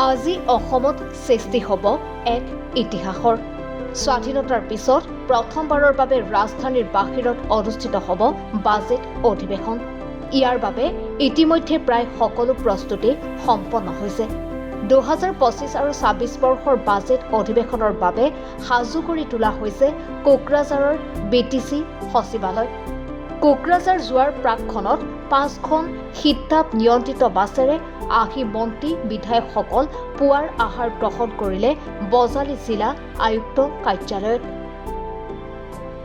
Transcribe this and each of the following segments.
আজি অসমত সৃষ্টি হ'ব এক ইতিহাসৰ। স্বাধীনতাৰ পিছত প্ৰথমবাৰৰ বাবে ৰাজধানীৰ বাহিৰত অনুষ্ঠিত হ'ব বাজেট অধিৱেশন। ইয়াৰ বাবে ইতিমধ্যে প্ৰায় সকলো প্ৰস্তুতি সম্পন্ন হৈছে। 2025 আৰু 26 বৰ্ষৰ বাজেট অধিৱেশনৰ বাবে সাজু কৰি তোলা হৈছে কোকৰাঝাৰৰ BTC সচিবালয়। কোকৰাঝাৰ যোৱাৰ প্ৰাকখনত 5খন শীততাপ নিয়ন্ত্ৰিত বাছেৰে আহি মন্ত্ৰী বিধায়কসকল পুৱাৰ আহাৰ গ্ৰহণ কৰিলে বজালী জিলা আয়ুক্ত কাৰ্যালয়ত।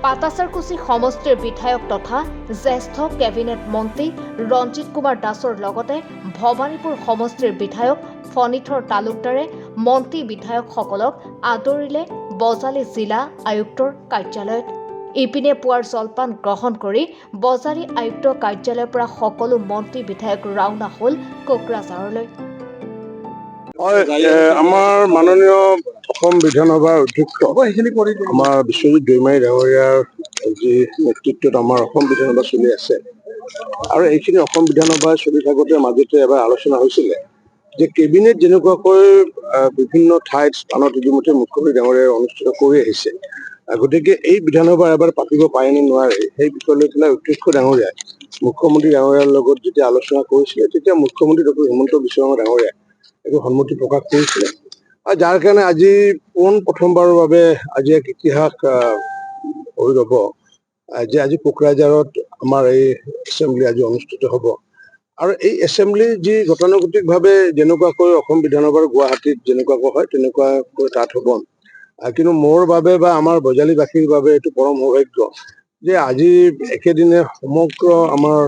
পাটাচাৰকুছি সমষ্টিৰ বিধায়ক তথা জ্যেষ্ঠ কেবিনেট মন্ত্ৰী ৰঞ্জিত কুমাৰ দাসৰ লগতে ভৱানীপুৰ সমষ্টিৰ বিধায়ক ফণীধৰ তালুকদাৰে মন্ত্ৰী বিধায়কসকলক আদৰিলে বজালী জিলা আয়ুক্তৰ কাৰ্যালয়ত। ইপিনে পুৱাৰ জলপান গ্ৰহণ কৰি বজালী আয়ুক্ত কাৰ্যালয়ৰ পৰা সকলো মন্ত্ৰী বিধায়ক ৰাওনা হ'ল কোকৰাঝাৰলৈ। আমাৰ মাননীয় অসম বিধানসভাৰ অধ্যক্ষ আমাৰ বিশ্বজিৎ দৈমাৰী ডাঙৰীয়াৰ যি নেতৃত্বত আমাৰ অসম বিধানসভা চলি আছে আৰু এইখিনি অসম বিধানসভা চলি থাকোঁতে মাজতে এবাৰ আলোচনা হৈছিলে যে কেবিনেট যেনেকুৱাকৈ বিভিন্ন ঠাইত স্থানত ইতিমধ্যে মুখ্যমন্ত্ৰী ডাঙৰীয়াই অনুষ্ঠিত কৰি আহিছে, গতিকে এই বিধানসভা এবাৰ পাতিব পাৰে নে নোৱাৰে সেই বিষয় লৈ পেলাই অধ্যক্ষ ডাঙৰীয়াই মুখ্যমন্ত্ৰী ডাঙৰীয়াৰ লগত যেতিয়া আলোচনা কৰিছিলে তেতিয়া মুখ্যমন্ত্ৰী ডক্টৰ হিমন্ত বিশ্ব শৰ্মা ডাঙৰীয়াই এইটো সন্মতি প্ৰকাশ কৰিছিলে। আৰু যাৰ কাৰণে আজি প্ৰথমবাৰৰ বাবে আজি এক ইতিহাস হৈ ৰ'ব যে আজি কোকৰাঝাৰত আমাৰ এই এছেম্বলি আজি অনুষ্ঠিত হ'ব। আৰু এই এছেম্বলি যি গতানুগতিকভাৱে যেনেকুৱাকৈ অসম বিধানসভাৰ গুৱাহাটীত যেনেকুৱাকৈ হয় তেনেকুৱাকৈ তাত হ'ব। কিন্তু মোৰ বাবে বা আমাৰ বজালীবাসীৰ বাবে এইটো পৰম সৌভাগ্য যে আজি একেদিনে সমগ্ৰ আমাৰ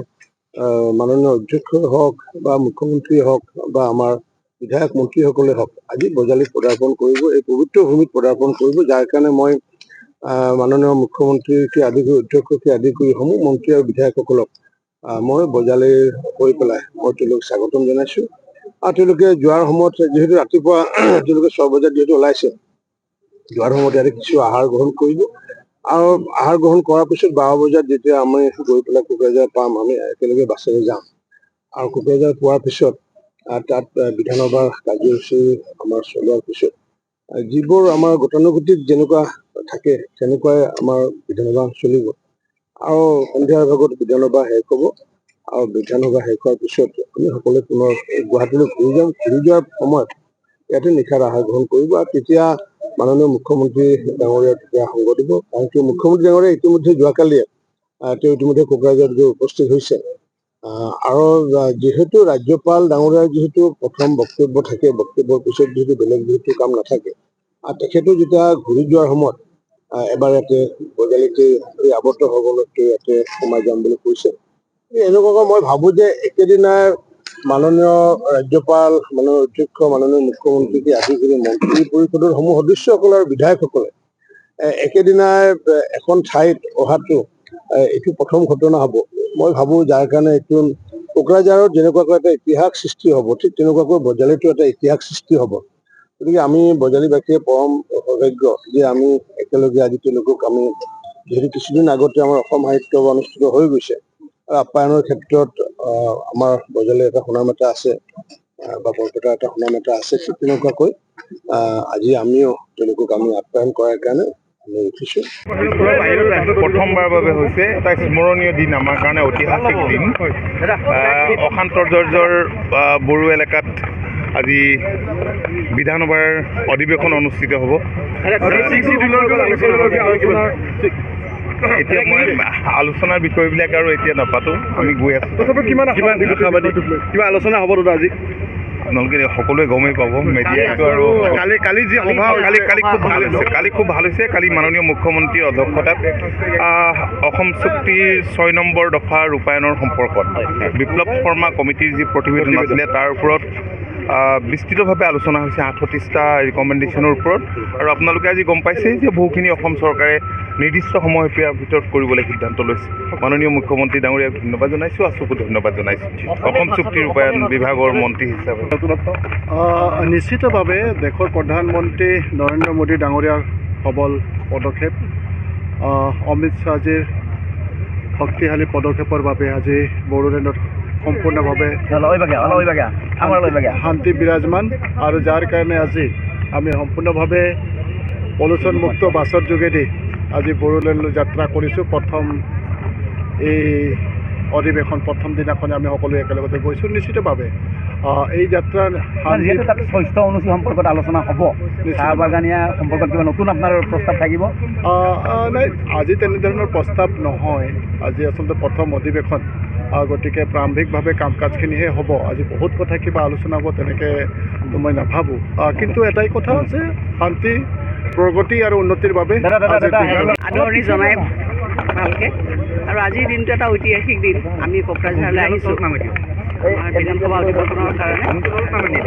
মাননীয় অধ্যক্ষই হওক বা মুখ্যমন্ত্ৰী হওক বা আমাৰ বিধায়ক মন্ত্ৰীসকলে হওক আজি বজালীত পদাৰ্পণ কৰিব, এই পবিত্ৰ ভূমিত পদাৰ্পণ কৰিব। যাৰ কাৰণে মই মাননীয় মুখ্যমন্ত্ৰীকে আদি কৰি অধ্যক্ষকে আদি কৰি সমূহ মন্ত্ৰী আৰু বিধায়কসকলক মই বজালীৰ কৰি পেলাই মই তেওঁলোকক স্বাগতম জনাইছো। আৰু তেওঁলোকে যোৱাৰ সময়ত যিহেতু ৰাতিপুৱা তেওঁলোকে 6 বজাত যিহেতু ওলাইছে, যোৱাৰ সময়ত ইয়াতে কিছু আহাৰ গ্ৰহণ কৰিব আৰু আহাৰ গ্ৰহণ কৰাৰ পিছত 12 বজাত যেতিয়া আমি গৈ পেলাই কোকৰাঝাৰ পাম, আমি একেলগে বাছেৰে যাম। আৰু কোকৰাঝাৰ পোৱাৰ পিছত তাত বিধানসভাৰ কাৰ্যসূচী আমাৰ চলোৱাৰ পিছত যিবোৰ আমাৰ গতানুগতিক যেনেকুৱা থাকে তেনেকুৱাই আমাৰ বিধানসভা চলিব। আৰু সন্ধিয়াৰ ভাগত বিধানসভা শেষ হ'ব আৰু বিধানসভা শেষ হোৱাৰ পিছত আমি সকলোৱে পুনৰ গুৱাহাটীলৈ ঘূৰি যাম। ঘূৰি যোৱাৰ সময়ত ইয়াতে নিশাৰ আহাৰ গ্ৰহণ কৰিব আৰু তেতিয়া মাননীয় মুখ্যমন্ত্ৰী ডাঙৰীয়া তেতিয়া সংগ দিব। কাৰণ কি মুখ্যমন্ত্ৰী ডাঙৰীয়া ইতিমধ্যে যোৱাকালিয়ে তেওঁ ইতিমধ্যে কোকৰাঝাৰত গৈ উপস্থিত হৈছে। আৰু যিহেতু ৰাজ্যপাল ডাঙৰীয়াৰ যিহেতু প্ৰথম বক্তব্য থাকে, বক্তব্যৰ পিছত যিহেতু বেলেগ যিহেতু কাম নাথাকে, আৰু তেখেতো যেতিয়া ঘূৰি যোৱাৰ সময়ত এবাৰ ইয়াতে বজালীতে আৱদ্ধ হ'বলৈ ইয়াতে সোমাই যাম বুলি কৈছে। এনেকুৱাকৈ মই ভাবো যে একেদিনাই মাননীয় ৰাজ্যপাল, মাননীয় অধ্যক্ষ, মাননীয় মুখ্যমন্ত্ৰীকে আদি কৰি মন্ত্ৰী পৰিষদৰ সমূহ সদস্যসকল আৰু বিধায়কসকলে একেদিনাই এখন ঠাইত অহাটো এইটো প্ৰথম ঘটনা হ'ব মই ভাবো। যাৰ কাৰণে এইটো কোকৰাঝাৰত যেনেকুৱাকৈ এটা ইতিহাস সৃষ্টি হ'ব, ঠিক তেনেকুৱাকৈ বজালীতো এটা ইতিহাস সৃষ্টি হ'ব। গতিকে আমি বজালীবাসীয়ে পৰম সৌভাগ্য যে আমি একেলগে আজি তেওঁলোকক আমি যিহেতু কিছুদিন আগতে আমাৰ অসম সাহিত্য অনুষ্ঠিত হৈ গৈছে আৰু আপ্যায়নৰ ক্ষেত্ৰত আমাৰ বজালীৰ এটা সুনাম এটা আছে বা বৰপেটাৰ এটা সুনাম এটা আছে। ঠিক তেনেকুৱাকৈ আজি আমিও তেওঁলোকক আমি আপ্যায়ন কৰাৰ কাৰণে আমি উঠিছো। প্ৰথমবাৰৰ বাবে হৈছে এটা স্মৰণীয় দিন, আমাৰ কাৰণে ঐতিহাসিক দিন। অশান্তৰ্য্যৰ বড়ো এলেকাত আজি বিধানসভাৰ অধিৱেশন অনুষ্ঠিত হ'ব। এতিয়া মই আলোচনাৰ বিষয়বিলাক আৰু এতিয়া নাপাতো, আমি গৈ আছো। কিবা আলোচনা হ'ব দাদা আজি? আপোনালোকে সকলোৱে গমেই পাব মেডিয়াটো। আৰু কালি যি সভা কালি খুব ভাল হৈছে, কালি মাননীয় মুখ্যমন্ত্ৰীৰ অধ্যক্ষতাত অসম চুক্তিৰ 6 নম্বৰ দফা ৰূপায়ণৰ সম্পৰ্কত বিপ্লৱ শৰ্মা কমিটিৰ যি প্ৰতিবেদন আছিলে তাৰ ওপৰত বিস্তৃতভাৱে আলোচনা হৈছে 38টা ৰিকমেণ্ডেশ্যনৰ ওপৰত। আৰু আপোনালোকে আজি গম পাইছে যে বহুখিনি অসম চৰকাৰে নিৰ্দিষ্ট সময়সীমাৰ ভিতৰত কৰিবলৈ সিদ্ধান্ত লৈছে। মাননীয় মুখ্যমন্ত্ৰী ডাঙৰীয়াক ধন্যবাদ জনাইছোঁ, আছুকো ধন্যবাদ জনাইছোঁ অসম চুক্তি ৰূপায়ণ বিভাগৰ মন্ত্ৰী হিচাপে। নিশ্চিতভাৱে দেশৰ প্ৰধানমন্ত্ৰী নৰেন্দ্ৰ মোদী ডাঙৰীয়াৰ সবল পদক্ষেপ, অমিত শ্বাহজীৰ শক্তিশালী পদক্ষেপৰ বাবে আজি বড়োলেণ্ডত সম্পূৰ্ণভাৱে শান্তি বিৰাজমান আৰু যাৰ কাৰণে আজি আমি সম্পূৰ্ণভাৱে পলিউশ্যনমুক্ত বাছৰ যোগেদি আজি বড়োলেণ্ডলৈ যাত্ৰা কৰিছোঁ। প্ৰথম এই অধিৱেশন প্ৰথম দিনাখনে আমি সকলোৱে একেলগতে গৈছোঁ। নিশ্চিতভাৱে এই যাত্ৰাৰ যিহেতু তাত স্বাস্থ্য অনুসূচী সম্পৰ্কত আলোচনা হ'ব, চাহ বাগানীয়া সম্পৰ্কত কিবা নতুন আপোনাৰ প্ৰস্তাৱ থাকিব? নাই, আজি তেনেধৰণৰ প্ৰস্তাৱ নহয়। আজি আচলতে প্ৰথম অধিৱেশন, গতিকে প্ৰাৰম্ভিকভাৱে কাম কাজখিনিহে হ'ব। আজি বহুত কথা কিবা আলোচনা হ'ব তেনেকৈ মই নাভাবোঁ। কিন্তু এটাই কথা আছে, শান্তি প্ৰগতি আৰু উন্নতিৰ বাবে আদৰণি জনাই ভালকৈ। আৰু আজিৰ দিনটো এটা ঐতিহাসিক দিন। আমি কোকৰাঝাৰলৈ আহিছোঁ বিধানসভা অধিৱেশনৰ কাৰণে।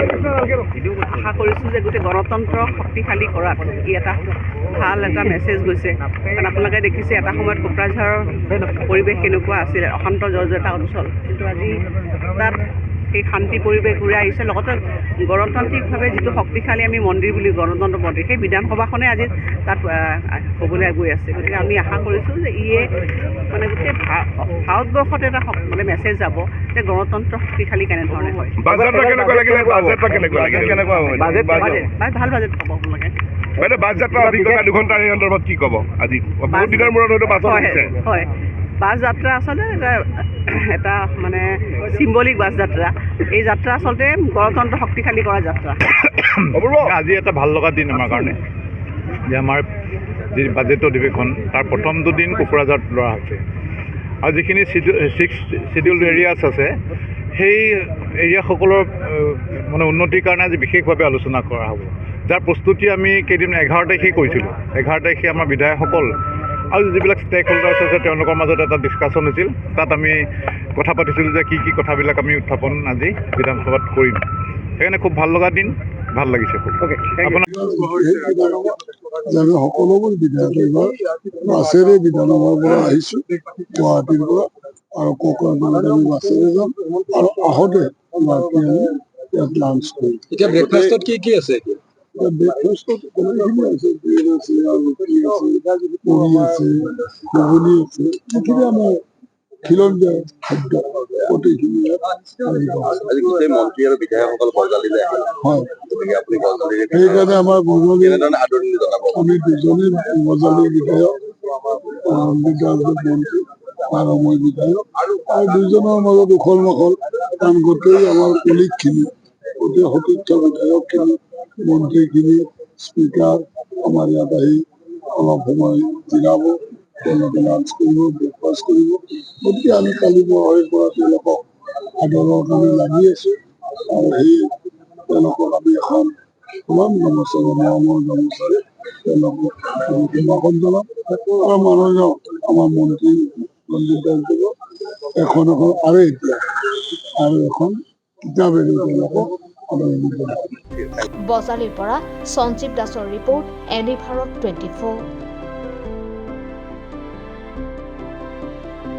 আশা কৰিছোঁ যে গোটেই গণতন্ত্ৰ শক্তিশালী কৰাত ই এটা ভাল এটা মেছেজ গৈছে। কাৰণ আপোনালোকে দেখিছে এটা সময়ত কোকৰাঝাৰৰ পৰিৱেশ কেনেকুৱা আছিল, অশান্ত জৰ্জৰিত অঞ্চল, কিন্তু আজি তাত সেই শান্তি পৰিৱেশ ঘূৰাই আহিছে। লগতে গণতান্ত্ৰিকভাৱে যিটো শক্তিশালী আমি মন্দিৰ বুলি গণতন্ত্ৰ মন্দিৰ, সেই বিধানসভাখনে আজি তাত হ'বলৈ গৈ আছে। গতিকে আমি আশা কৰিছোঁ যে ইয়ে মানে গোটেই ভাৰতবৰ্ষত এটা মানে মেছেজ যাব যে গণতন্ত্ৰ শক্তিশালী কেনেধৰণে হয়। বাজেট ভাল বাজেট পাব আপোনালোকে। বাছ যাত্ৰা অভিজ্ঞতা 2 ঘণ্টাৰ সন্দৰ্ভত কি ক'ব? আজি বহুত দিনৰ মূৰত হয়তো বাছত আহিছে। হয়, বাছ যাত্ৰা আচলতে এটা মানে চিম্বলিক বাছ যাত্ৰা। এই যাত্ৰা আচলতে গণতন্ত্ৰ শক্তিশালী কৰা যাত্ৰা। আজি এটা ভাল লগা দিন আমাৰ কাৰণে যে আমাৰ যি বাজেট অধিৱেশন তাৰ প্ৰথমটো দিন কোকৰাঝাৰত লোৱা হৈছে। আৰু যিখিনি 6 চিডিউল্ড এৰিয়াছ আছে, সেই এৰিয়াসকলৰ মানে উন্নতিৰ কাৰণে আজি বিশেষভাৱে আলোচনা কৰা হ'ব, যাৰ প্ৰস্তুতি আমি কেইদিন 11 তাৰিখে কৰিছিলোঁ। 11 তাৰিখে আমাৰ বিধায়কসকল আৰু যিবিলাক ষ্টেক হোল্ডাৰ্ছ আছে তেওঁলোকৰ মাজত এটা ডিছকাশ্যন হৈছিল। তাত আমি কথা পাতিছিলোঁ যে কি কথাবিলাক আমি উত্থাপন আজি বিধানসভাত কৰিম। সেইকাৰণে খুব ভাল লগা দিন, ভাল লাগিছে খুব। আপোনাৰ আমি সকলোবোৰ বিধায়ক এইবাৰ বাছেৰে বিধানসভাৰ পৰা আহিছোঁ, গুৱাহাটীৰ পৰা, আৰু কোকৰাঝাৰত আমি বাছেৰে যাম। আৰু আহোঁতে ৰাতি আমি ইয়াত লাঞ্চ কৰিম। এতিয়া ব্ৰেকফাষ্টত কি আছে? ব্ৰেকফাষ্টত গোটেইখিনি আছে, ব্ৰেড আছে, ৰুটি আছে, পুৰি আছে, ঘুগুনি আছে, যিখিনি আমাৰ খিলঞ্জীয়া খাদ্য গোটেইখিনি আজি গোটেই মন্ত্ৰী আৰু বিধায়কসকল বৰজালিলৈ আহিল। হয়। গতিকে আপুনি বৰজালিৰে সেইকাৰণে আমাৰ বৰজালি কেনেধৰণে আদৰণি জনাব? আমি দুজনেই বৰজালি বিধায়ক, বিধায়ক মন্ত্ৰী আৰু মই বিধায়ক, আৰু দুজনৰ মাজত উখল মাখল, কাৰণ গোটেই আমাৰ কলিগখিনি, গোটেই সতীৰ্থ বিধায়কখিনি, মন্ত্ৰীখিনি, স্পীকাৰ আমাৰ ইয়াত আহি অলপ সময় জিৰাব, তেওঁলোকে লাঞ্চ কৰিব, ব্ৰেকফাষ্ট কৰিব। গতিকে আমি কালি পৰহিৰ পৰা তেওঁলোকক আদৰৰ কাৰণে লাগি আছোঁ। আৰু সেই তেওঁলোকক আমি এখন সমান গামোচাৰে, মৰমৰ গামোচাৰে তেওঁলোকক সম্ভাষণ জনাম। আৰু মাননীয় আমাৰ মন্ত্ৰী ৰঞ্জিত দাসদেৱক এখন আৰু এতিয়া আৰু এখন কিতাপেৰে তেওঁলোকক আদৰণি জনাম। বজালিৰ পৰা সঞ্জীৱ দাসৰ ৰিপৰ্ট, এনি ভাৰত 24।